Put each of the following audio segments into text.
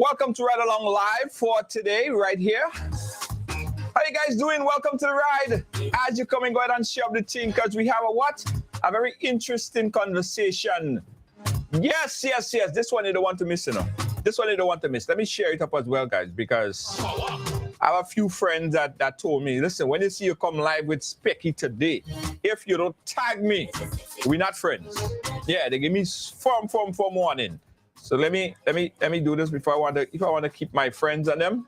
Welcome to Ridealong Live for today, right here. How you guys doing? Welcome to the ride. As you come and go ahead and share up the team, because we have a what? A very interesting conversation. Yes. This one you don't want to miss, you know. This one you don't want to miss. Let me share it up as well, guys, because I have a few friends that told me, listen, when you see you come live with Specky today, if you don't tag me, we're not friends. Yeah, they give me firm warning. So let me do this before if I want to keep my friends and them.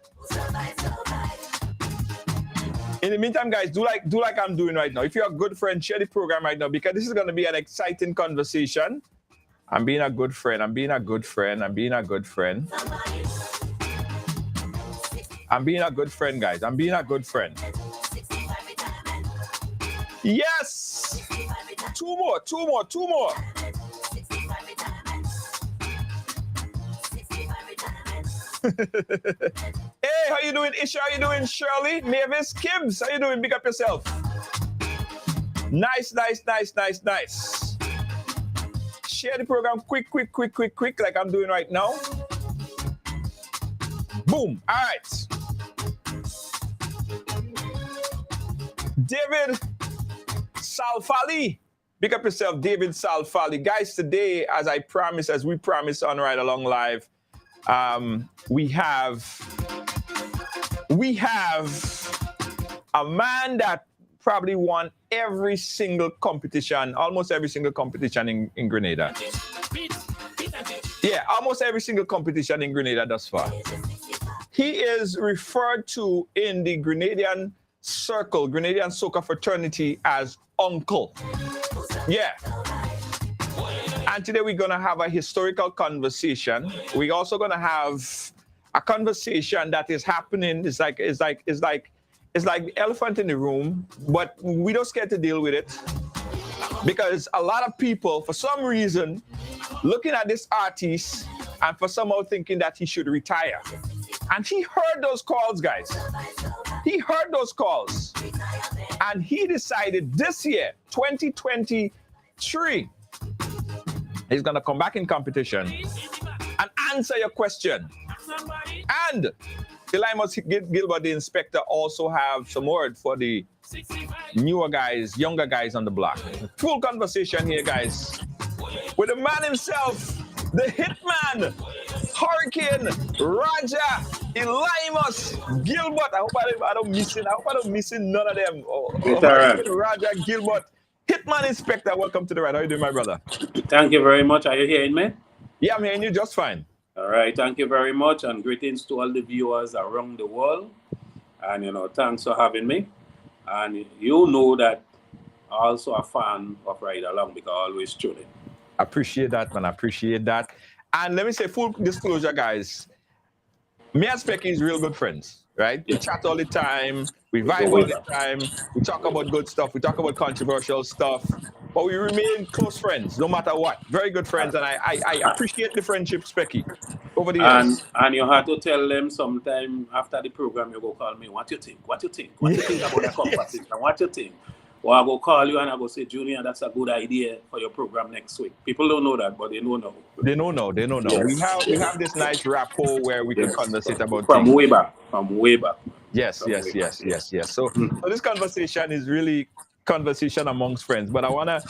In the meantime, guys, do like I'm doing right now. If you're a good friend, share the program right now, because this is going to be an exciting conversation. I'm being a good friend. I'm being a good friend, guys. I'm being a good friend. Yes! Two more. Hey, how you doing, Isha? How you doing, Shirley? Mavis, Kibbs, how you doing? Big up yourself. Nice. Share the program quick, like I'm doing right now. Boom. All right. David Salfali. Big up yourself, David Salfali. Guys, today, as we promised on Ridealong Live, we have a man that probably won every single competition, almost every single competition in Grenada. Yeah, almost every single competition in Grenada thus far. He is referred to in the Grenadian circle, Grenadian Soca fraternity, as Uncle. Yeah. And today we're going to have a historical conversation. We're also going to have a conversation that is happening. It's like the elephant in the room, but we don't scared to deal with it, because a lot of people, for some reason, looking at this artist and for somehow thinking that he should retire. And he heard those calls, guys. He heard those calls. And he decided this year, 2023, he's going to come back in competition and answer your question. And Elimus Gilbert, the inspector, also have some word for the newer guys, younger guys on the block. Full conversation here, guys, with the man himself, the hitman, Hurricane Raja Elimus Gilbert. I hope I don't miss none of them. Hurricane Raja Gilbert, hitman inspector. Welcome to the ride. How you doing, my brother? Thank you very much. Are you hearing me? Yeah, I'm hearing you just fine. All right. Thank you very much, and greetings to all the viewers around the world. And thanks for having me. And you know that I'm also a fan of Ridealong, because I always tune in. Appreciate that, man. Appreciate that. And let me say, full disclosure, guys, me and Specky is real good friends, right? We chat all the time, we vibe all the time, we talk about good stuff, we talk about controversial stuff, but we remain close friends, no matter what. Very good friends, and I appreciate the friendship, Specky, over the years. And you have to tell them sometime after the program, you go call me, what you think? What you think about the competition? What you think? Or I go call you and I go say, Junior, that's a good idea for your program next week. People don't know that, but they know now. They know now. Yes. We have this nice rapport where we can conversate about from things. Way back. Yes. So this conversation is really conversation amongst friends, but I wanna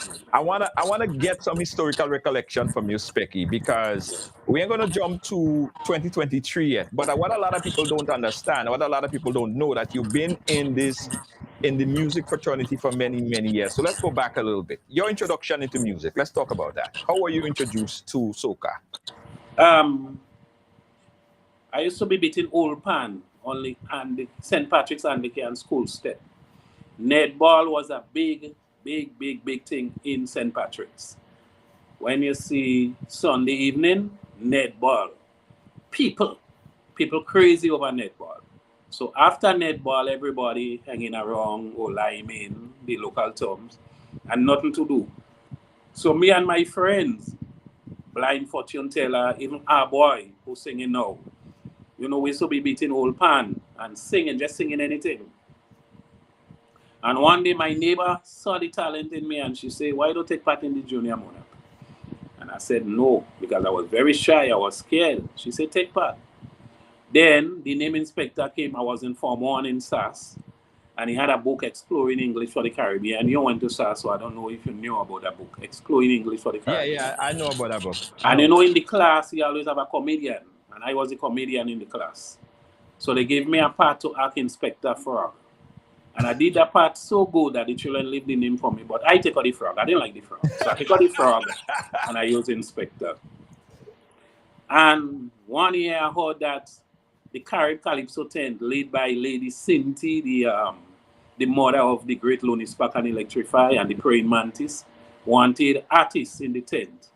get some historical recollection from you, Specky, because we ain't gonna jump to 2023 yet. But what a lot of people don't understand, what a lot of people don't know, that you've been in the music fraternity for many years. So let's go back a little bit. Your introduction into music. Let's talk about that. How were you introduced to soca? I used to be between Old Pan only and the St. Patrick's Anglican School step. Netball was a big thing in St. Patrick's. When you see Sunday evening, netball. People crazy over netball. So after netball, everybody hanging around or liming the local terms and nothing to do. So me and my friends, blind fortune teller, even our boy who's singing now, we used to be beating Old Pan and just singing anything. And one day my neighbor saw the talent in me and she said, why don't you take part in the Junior Monarch? And I said no, because I was very shy, I was scared. She said, take part. Then the name inspector came. I was in Form 1 in SAS, and he had a book, Exploring English for the Caribbean. You went to SAS, so I don't know if you knew about that book, Exploring English for the Caribbean. Yeah, I know about that book. And you know, in the class, he always have a comedian, and I was a comedian in the class. So they gave me a part to act Inspector Frog. And I did that part so good that the children leave the name for me. But I take out the frog. I didn't like the frog. So I take out the frog and I use Inspector. And one year I heard that the Carib Calypso tent, led by Lady Cinti, the mother of the great Lonnie Spark and Electrify and the Praying Mantis, wanted artists in the tent.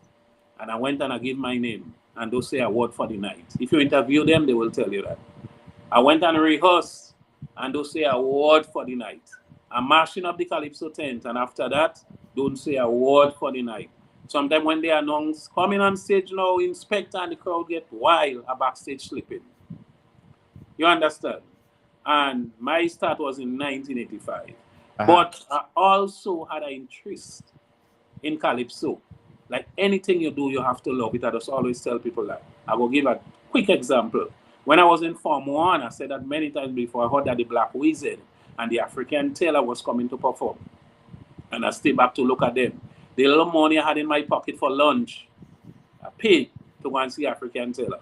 And I went and I gave my name. And they'll say a word for the night. If you interview them, they will tell you that. I went and rehearsed. And don't say a word for the night. I'm mashing up the Calypso tent, and after that, don't say a word for the night. Sometimes when they announce, coming on stage now, Inspector, and the crowd get wild, a backstage slipping. You understand? And my start was in 1985. But I also had an interest in Calypso. Like anything you do, you have to love it. I just always tell people that. I will give a quick example. When I was in Form 1, I said that many times before, I heard that the Black Wizard and the African Tailor was coming to perform. And I stayed back to look at them. The little money I had in my pocket for lunch, I paid to go and see African Tailor.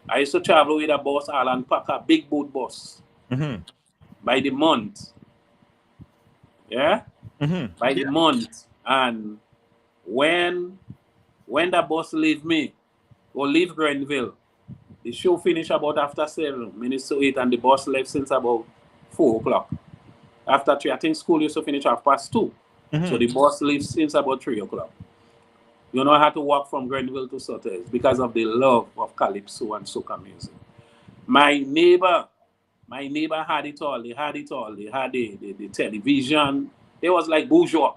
I used to travel with a boss, Alan Packer, big boat boss, by the month. Yeah? By the month. And when the boss leave me, or leave Grenville, the show finished about after 7 minutes to 8, and the bus left since about 4 o'clock. After 3, I think school used to finish 2:30. So the bus leaves since about 3 o'clock. You know, I had to walk from Grenville to Sotters because of the love of Calypso and Soca music. My neighbor had it all. They had it all. They had the television. They was like bourgeois.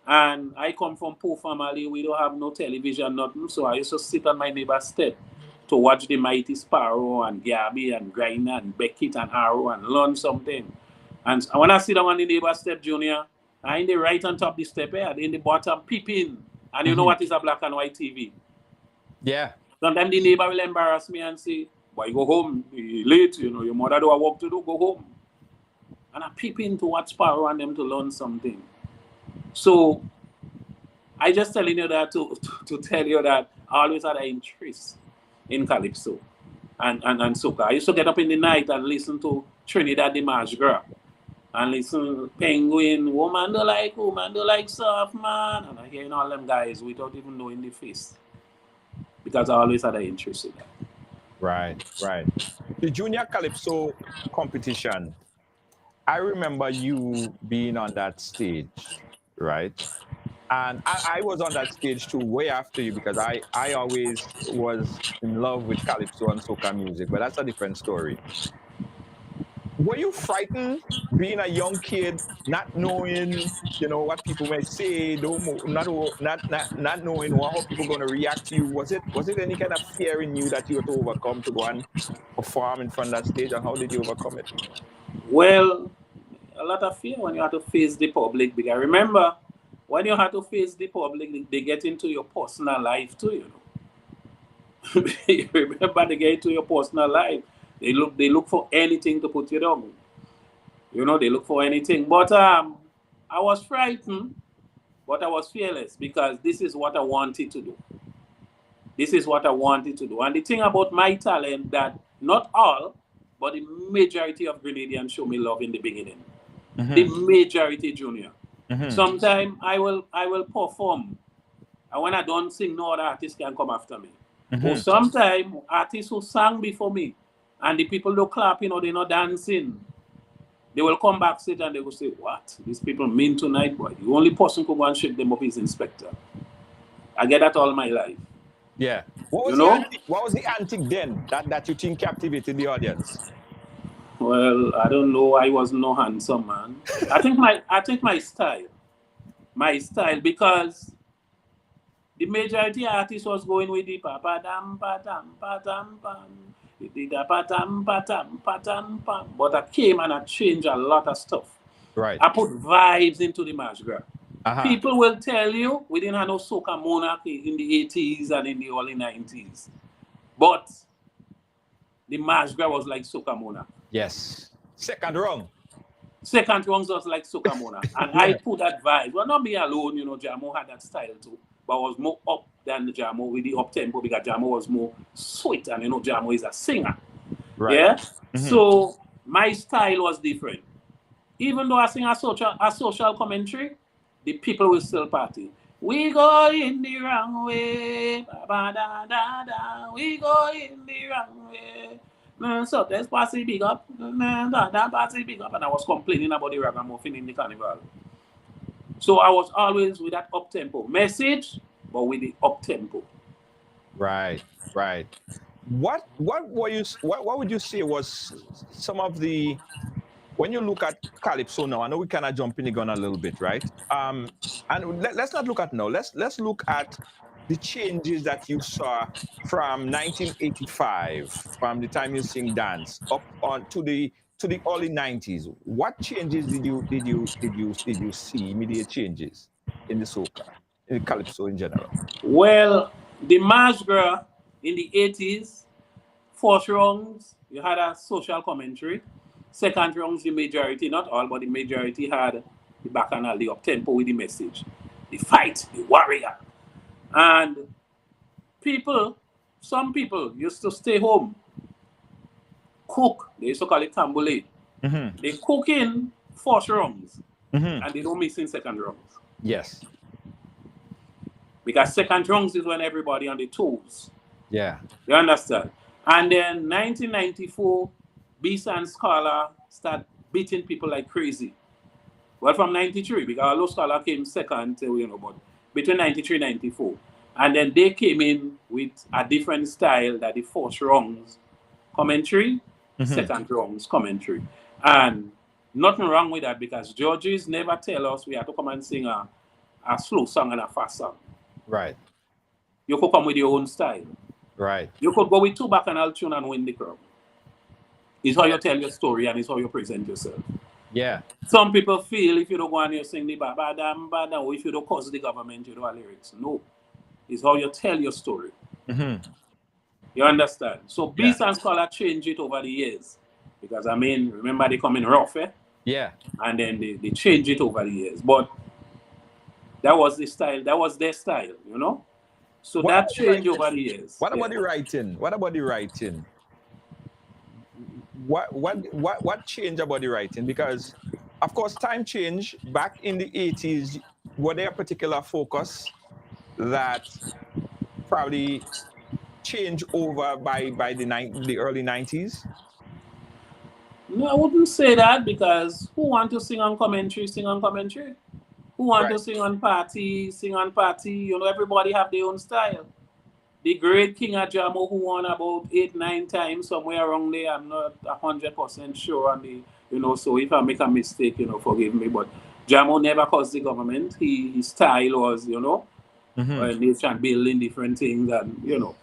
And I come from poor family. We don't have no television, nothing. So I used to sit on my neighbor's step to watch the Mighty Sparrow and Gabby and Griner and Beckett and Arrow and learn something. And when I sit down on the neighbor's step, Junior, I in the right on top of the step here, in the bottom, peeping. And you know what is a black and white TV? Yeah. Sometimes the neighbor will embarrass me and say, "Boy, go home, you're late, you know, your mother do a work to do, go home." And I peep in to watch Sparrow and them to learn something. So I just telling you that to tell you that I always had an interest in Calypso and Soca. I used to get up in the night and listen to Trinidad the March Girl and listen to Penguin, woman do like soft man, and I hearing all them guys without even knowing the face because I always had an interest in that. Right. The Junior Calypso competition, I remember you being on that stage, right? And I was on that stage too, way after you, because I always was in love with Calypso and Soca music, but that's a different story. Were you frightened being a young kid, not knowing, you know, what people may say, not knowing how people are going to react to you? Was it any kind of fear in you that you had to overcome to go and perform in front of that stage, and how did you overcome it? Well, a lot of fear when you have to face the public, because remember, when you have to face the public, they get into your personal life too, you know. Remember, they get into your personal life. They look for anything to put you down. You know, they look for anything. But I was frightened, but I was fearless because this is what I wanted to do. This is what I wanted to do. And the thing about my talent that not all, but the majority of Grenadians show me love in the beginning. The majority, Junior. Sometimes I will perform, and when I don't sing, no other artist can come after me. Or sometimes artists who sang before me, and the people don't clapping or they're not dancing, they will come backstage and they will say, "What? These people mean tonight, boy. The only person who go and shake them up is Inspector." I get that all my life. Yeah. What was the antic then that you think captivated the audience? Well, I don't know. I was no handsome man. I think my style, because the majority artists was going with the pa-pa-dam, pa-dam, pa-dam, pam, the pa-dam, pa-dam, pa-dam, pam. But I came and I changed a lot of stuff. Right. I put vibes into the March Girl. People will tell you we didn't have no Soca Monarch in the 80s and in the early 90s. But the Majgra was like Soca Monarch. Yes. Second rung. Second rungs was like Soca Monarch. And Yeah. I put that vibe. Well, not me alone, you know, Jamo had that style too. But I was more up than the Jamo with the up tempo because Jamo was more sweet. And you know, Jamo is a singer. Right. Yeah. So my style was different. Even though I sing a social commentary, the people will still party. We go in the wrong way, ba, ba, da, da, da. We go in the wrong way. So let's pass it big up. That pass it big up. And I was complaining about the ragamuffin in the carnival. So I was always with that up tempo message, but with the up tempo. Right. What would you say was some of the, when you look at Calypso now, I know we kind of jump in the gun a little bit, right? And let's not look at now. Let's look at the changes that you saw from 1985, from the time you sing dance up on to the early 90s. What changes did you see? Immediate changes in the soca, in the Calypso in general? Well, the Majgra in the 80s, first rounds, you had a social commentary. Second rounds, the majority, not all, but the majority had the bacchanal, the up-tempo with the message. The fight, the warrior. And some people used to stay home, cook. They used to call it tambole. They cook in first rounds, and they don't miss in second rounds. Yes. Because second rounds is when everybody on the toes. Yeah. You understand? And then 1994, Beast and Scholar start beating people like crazy. Well, from 93, because although Scholar came second, you know, but between 93 and 94. And then they came in with a different style that the first rounds commentary, second rounds commentary. And nothing wrong with that because judges never tell us we have to come and sing a slow song and a fast song. Right. You could come with your own style. Right. You could go with two bacchanal tune and win the crown. It's how you tell your story and it's how you present yourself. Yeah. Some people feel if you don't go and you sing the ba-ba-dam, ba-dam, or if you don't cause the government, you don't have lyrics. No. It's how you tell your story. You understand? So Beast and Scholar change it over the years. Because, I mean, remember they come in rough, eh? Yeah. And then they change it over the years. But that was the style. That was their style, you know? So that changed over the years. What about the writing? What about the writing? What changed about the writing? Because, of course, time changed. Back in the 80s, were there a particular focus that probably changed over by the early 90s? No, I wouldn't say that because who want to sing on commentary, sing on commentary. Who want to sing on party, sing on party. You know, everybody have their own style. The great King of Jamo who won about 8-9 times somewhere around there. I'm not 100% sure on the, you know, so if I make a mistake, you know, forgive me. But Jamo never caused the government. His style was, you know, nation building different things and, you know,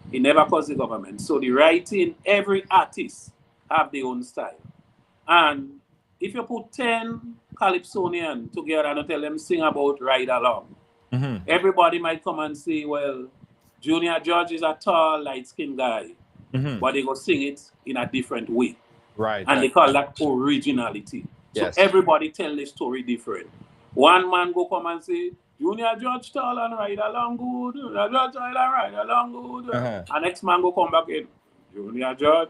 he never caused the government. So the writing, every artist have their own style. And if you put 10 Calypsonians together and tell them sing about Ridealong, everybody might come and say, well, Junior George is a tall, light-skinned guy, but they go sing it in a different way. Right. And they call that originality. Yes. So everybody tell the story different. One man go come and say, Junior George tall and Ridealong good, Junior George tall and Ridealong good. And next man go come back in, Junior George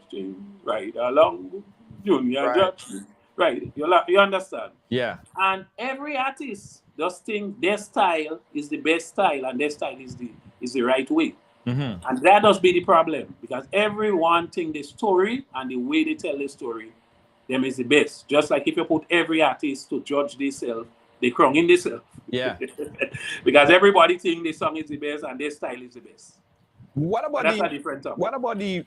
Ridealong good, Junior George. Right, you understand? Yeah. And every artist just think their style is the best style and their style is the right way. And that does be the problem because everyone think the story and the way they tell the story, them is the best. Just like if you put every artist to judge themselves, they crown in themselves. Yeah. Because everybody think the song is the best and their style is the best. That's a different topic. What about the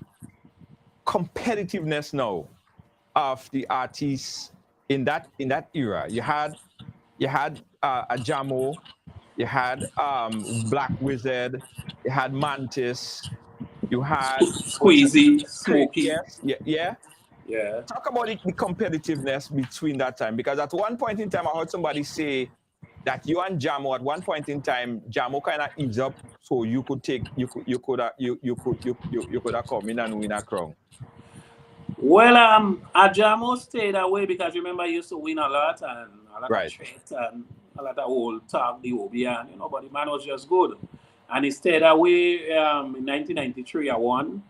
competitiveness now of the artists in that era? You had a Jamo, you had Black Wizard, you had Mantis, you had Squeezy, Smoky. Yeah. Talk about the competitiveness between that time, because at one point in time I heard somebody say that you and Jamo at one point in time Jamo kind of eased up so you could have come in and win a crown. Well, Ajamo stayed away because remember he used to win a lot and a lot of Right. threats and a lot of old talk, the Obian, but the man was just good. And he stayed away in 1993. I won.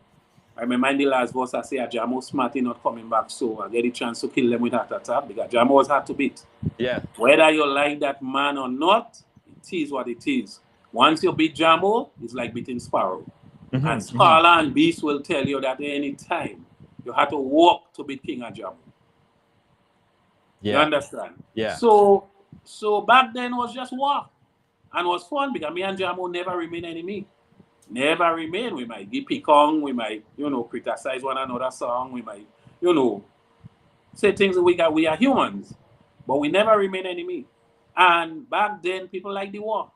I remember in the last verse I say Ajamo Smarty not coming back, so I get a chance to kill them with heart attack because Ajamo was hard to beat. Yeah. Whether you like that man or not, it is what it is. Once you beat Jamo, it's like beating Sparrow. And Scholar and Beast will tell you that any time you have to walk to beat King Ajamo. Yeah. You understand? Yeah. So back then was just war. And it was fun because me and Jamo never remain enemy. Never remain. We might be pick-on, we might, criticize one another song, we might, say things we are humans. But we never remain enemy. And back then people like the war.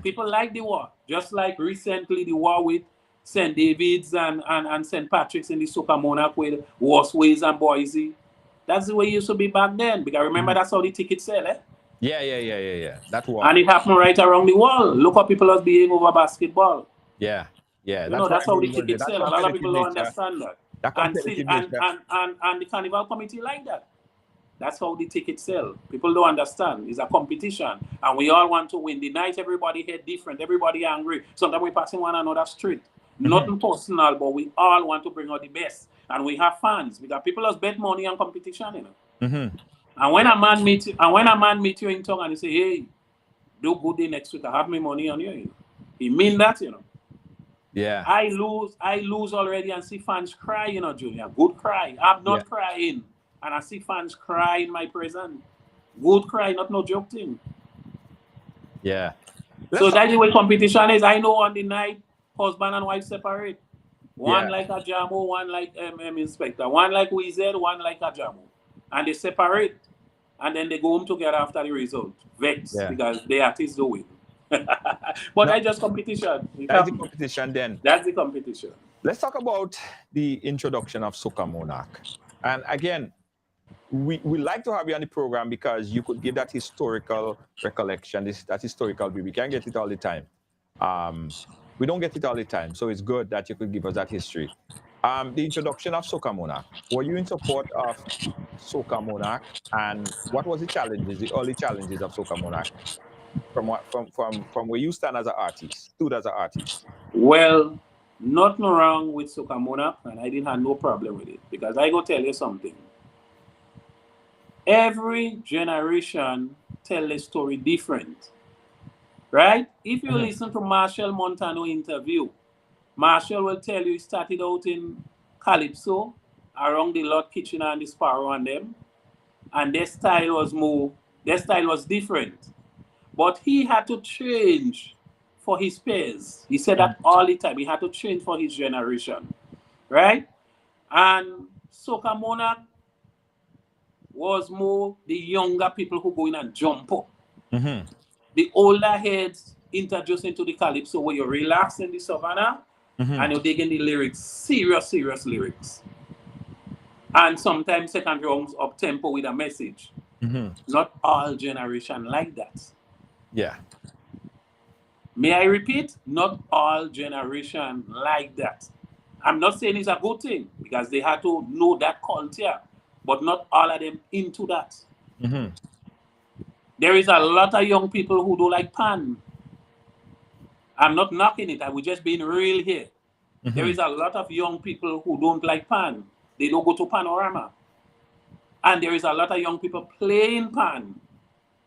People like the war. Just like recently the war with St. David's and St. Patrick's in the Soca Monarch with Warsways and Boise. That's the way it used to be back then. Because remember that's how the tickets sell, eh? Yeah. That war. And it happened right around the world. Look how people are behaving over basketball. Yeah. That's how the tickets sell. A lot of people don't understand that. And the carnival committee like that. That's how the tickets sell. People don't understand. It's a competition. And we all want to win. The night everybody head different. Everybody angry. Sometimes we passing one another street. Nothing personal, but we all want to bring out the best. And we have fans. Because people just bet money on competition, And when a man meet you in town and he say, hey, do good day next week, I have my money on you, He mean that, Yeah. I lose already and see fans cry, Junior. Good cry. I'm not crying. And I see fans cry in my presence. Good cry, not no joke thing. Yeah. So that's the way competition is. I know on the night, husband and wife separate. One like a Jamo, one like Inspector. One like Wizard, one like a Jamo. And they separate. And then they go home together after the result. Vex, because the artists do win. But that's just competition. That's the competition then. That's the competition. Let's talk about the introduction of Soca Monarch. And again, we like to have you on the program because you could give that historical recollection, that historical view. We can't get it all the time. We don't get it all the time, so it's good that you could give us that history. The introduction of Soca Monarch. Were you in support of Soca Monarch, and what was the challenges, the early challenges of Soca Monarch, from where you stand as an artist, stood as an artist? Well, nothing wrong with Soca Monarch, and I didn't have no problem with it because I go tell you something. Every generation tell a story different, right? If you listen to Marshall Montano interview, Marshall will tell you he started out in Calypso, around the Lord Kitchener and the Sparrow and them, and their style was different. But he had to change for his peers. He said that all the time. He had to change for his generation, right? And Soca Monarch was more the younger people who go in and jump up. The older heads introduced into the Calypso where you relax in the savannah and you dig in the lyrics, serious lyrics. And sometimes second rounds up tempo with a message. Not all generation like that. Yeah. May I repeat? Not all generation like that. I'm not saying it's a good thing because they had to know that culture, but not all of them into that. There is a lot of young people who don't like pan. I'm not knocking it. I was just being real here. There is a lot of young people who don't like pan. They don't go to Panorama. And there is a lot of young people playing pan.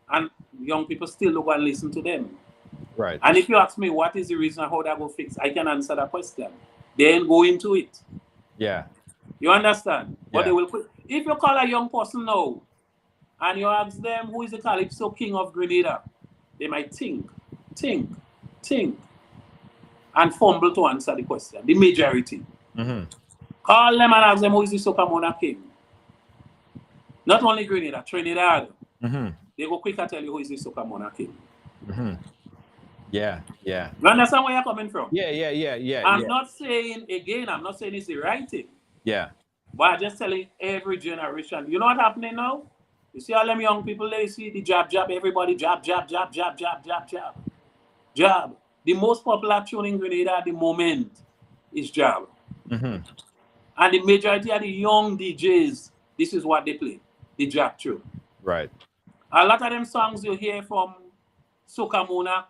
And young people still don't go and listen to them. Right. And if you ask me what is the reason how that will fix, I can answer that question. Then go into it. Yeah. You understand? But they will quit. If you call a young person now and you ask them who is the Calypso King of Grenada, they might think, and fumble to answer the question. The majority. Call them and ask them who is the Soca Monarch King. Not only Grenada, Trinidad. They go quicker tell you who is the Soca Monarch King. Yeah. You understand where you're coming from? Yeah. I'm not saying it's the right thing. Yeah. But I'm just telling every generation. You know what's happening now? You see all them young people, they see the jab, everybody jab. The most popular tune in Grenada at the moment is jab. And the majority of the young DJs, this is what they play, the jab tune. Right. A lot of them songs you hear from Soca Monarch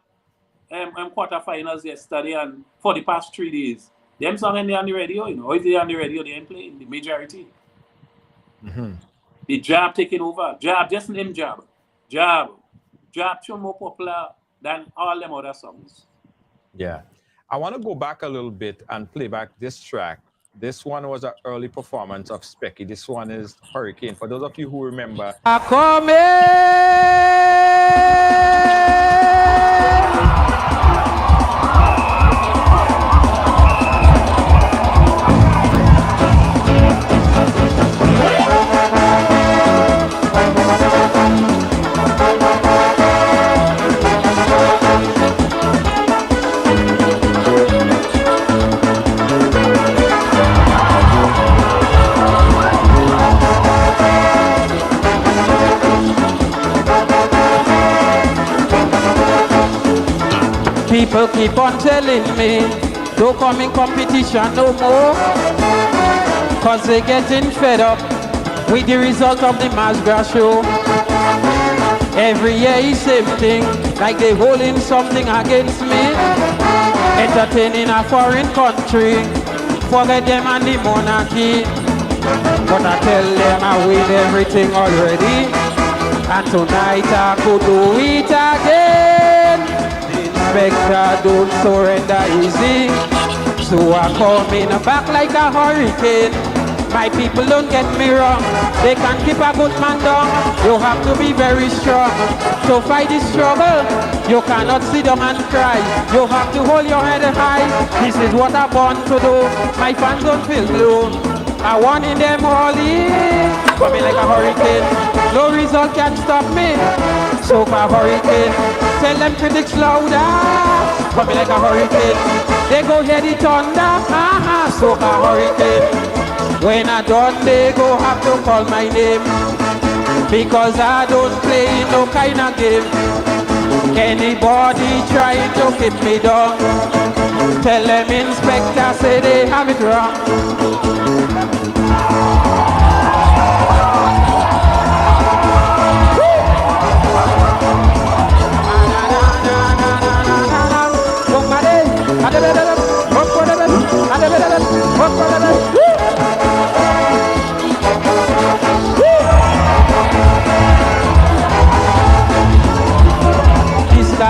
quarterfinals yesterday and for the past 3 days, them songs ain't on the radio, you know. If they're on the radio, they ain't playing, the majority. The jab taking over. Jab, just name jab. Jab. Jab tune more popular than all them other songs. Yeah. I want to go back a little bit and play back this track. This one was an early performance of Specky. This one is Hurricane. For those of you who remember. People keep on telling me, don't come in competition no more, cause they getting fed up with the result of the mass grass show. Every year is same thing, like they holding something against me. Entertaining a foreign country, forget them and the monarchy. But I tell them I win everything already, and tonight I could do it again. Inspector, don't surrender easy. So I come in back like a hurricane. My people, don't get me wrong, they can keep a good man down. You have to be very strong to fight this struggle. You cannot sit down and cry. You have to hold your head high. This is what I'm born to do. My fans don't feel blue. I want in them all in. Coming like a hurricane. No result can stop me. Soca hurricane. Tell them critics louder. Coming like a hurricane. They go hear the thunder. Soca hurricane. When I done, they go have to call my name, because I don't play no kind of game. Anybody trying to keep me down, tell them inspector say they have it wrong.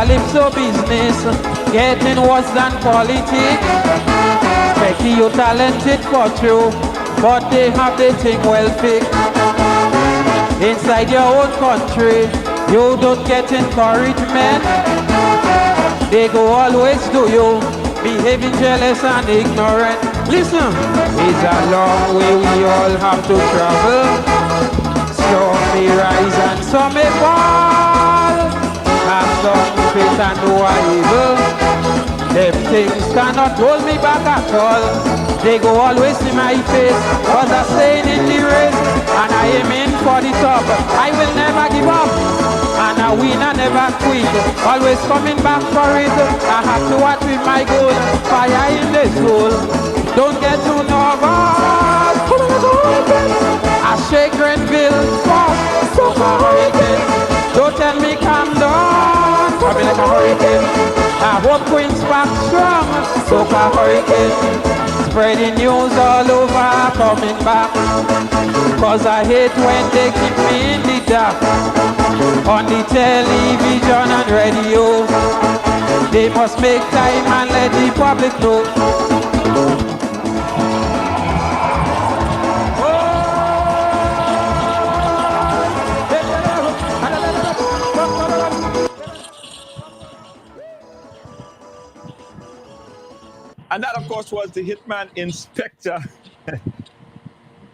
Calypso business getting worse than politics. Specky, you talented for true, but they have the thing well fixed. Inside your own country, you don't get encouragement. They go always do you, behaving jealous and ignorant. Listen, it's a long way we all have to travel. Some may rise and some may fall. Have some faith and no evil. Them things cannot hold me back at all. They go always in my face, cause I'm staying in the race, and I am in for the top. I will never give up, and I win and never quit. Always coming back for it. I have to watch with my goal, fire in the soul. Don't get too nervous. I shake Grenville, Soca hurricane. Don't tell me calm down, coming like a hurricane. I hope Queen's back strong, Soca hurricane. Spreading news all over, coming back. Cause I hate when they keep me in the dark. On the television and radio, they must make time and let the public know. And that, of course, was the Hitman Inspector.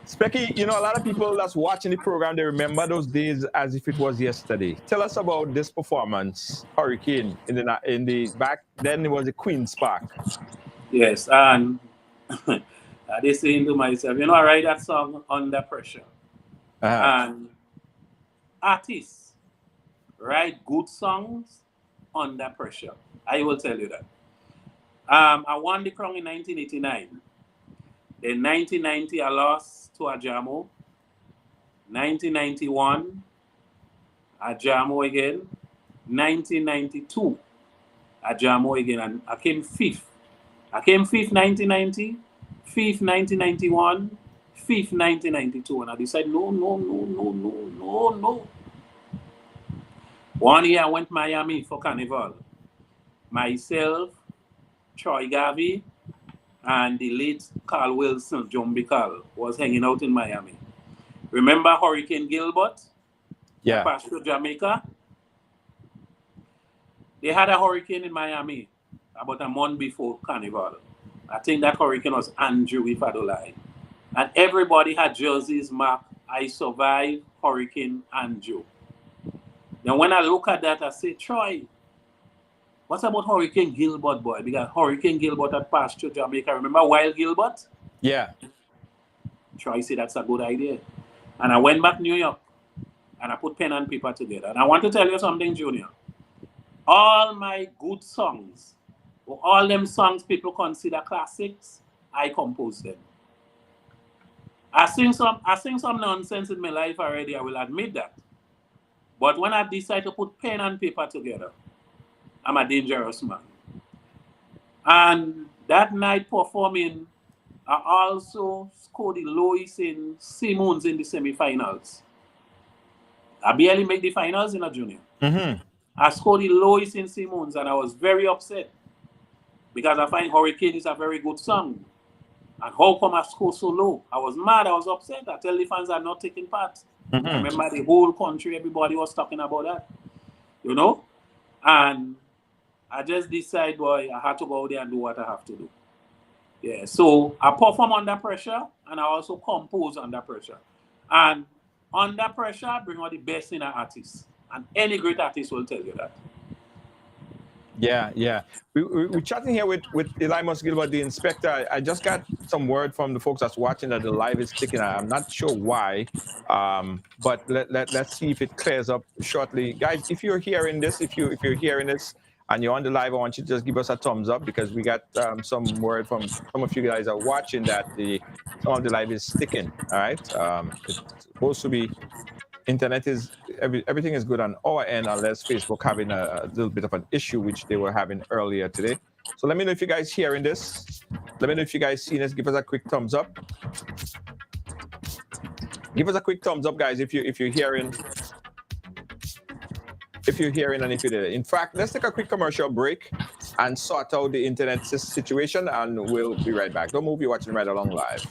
Specky, you know, a lot of people that's watching the program, they remember those days as if it was yesterday. Tell us about this performance, Hurricane, in the back then it was a Queen's Park. Yes, and I did saying to myself, you know, I write that song Under Pressure. And artists write good songs under pressure. I will tell you that. I won the crown in 1989. In 1990, I lost to Ajamo. 1991, Ajamo again. 1992, Ajamo again. And I came fifth. I came fifth 1990, fifth 1991, fifth 1992. And I decided, no. One year I went to Miami for Carnival. Myself, Troy Garvey, and the late Carl Wilson, John Carl, was hanging out in Miami. Remember Hurricane Gilbert? Yeah. Passed through Jamaica. They had a hurricane in Miami about a month before Carnival. I think that hurricane was Andrew, if I don't lie. And everybody had jerseys marked, I survived Hurricane Andrew. Then when I look at that, I say, Troy, what about Hurricane Gilbert, boy? Because Hurricane Gilbert had passed through Jamaica. Remember Wild Gilbert? Yeah. Troy said that's a good idea. And I went back to New York and I put pen and paper together. And I want to tell you something, Junior. All my good songs, or all them songs people consider classics, I composed them. I sing some nonsense in my life already, I will admit that. But when I decide to put pen and paper together, I'm a dangerous man. And that night performing, I also scored the lowest in Simmons in the semifinals. I barely made the finals in a junior. Mm-hmm. I scored the lowest in Simmons and I was very upset because I find Hurricane is a very good song. And how come I scored so low? I was mad, I was upset. I tell the fans I'm not taking part. Mm-hmm. I remember the whole country, everybody was talking about that. You know? And I just decided, boy, I had to go out there and do what I have to do. Yeah, so I perform under pressure and I also compose under pressure. And under pressure, I bring out the best in an artist. And any great artist will tell you that. Yeah. We're chatting here with Elymus Gilbert, the inspector. I just got some word from the folks that's watching that the live is ticking. I'm not sure why, but let's see if it clears up shortly. Guys, if you're hearing this, if you're hearing this and you're on the live, I want you to just give us a thumbs up because we got some word from some of you guys are watching that some of the live is sticking. All right, it's supposed to be. Internet is everything is good on our end unless Facebook having a little bit of an issue which they were having earlier today. So let me know if you guys hearing this. Let me know if you guys seen this. Give us a quick thumbs up. Give us a quick thumbs up, guys, if you're hearing. If you're hearing and if you did. In fact, let's take a quick commercial break and sort out the internet situation, and we'll be right back. Don't move. You're watching Ridealong Live.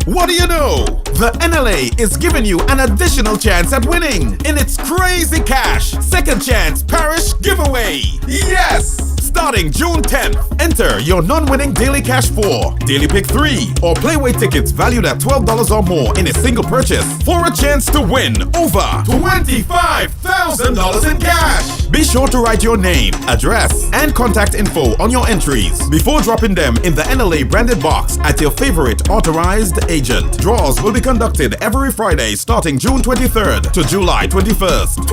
What do you know? The NLA is giving you an additional chance at winning in its Crazy Cash Second Chance Parish Giveaway. Yes! Starting June 10th, enter your non-winning Daily Cash 4, Daily Pick 3, or Playway tickets valued at $12 or more in a single purchase for a chance to win over $25,000 in cash. Be sure to write your name, address, and contact info on your entries before dropping them in the NLA branded box at your favorite authorized agent. Draws will be conducted every Friday starting June 23rd to July 21st.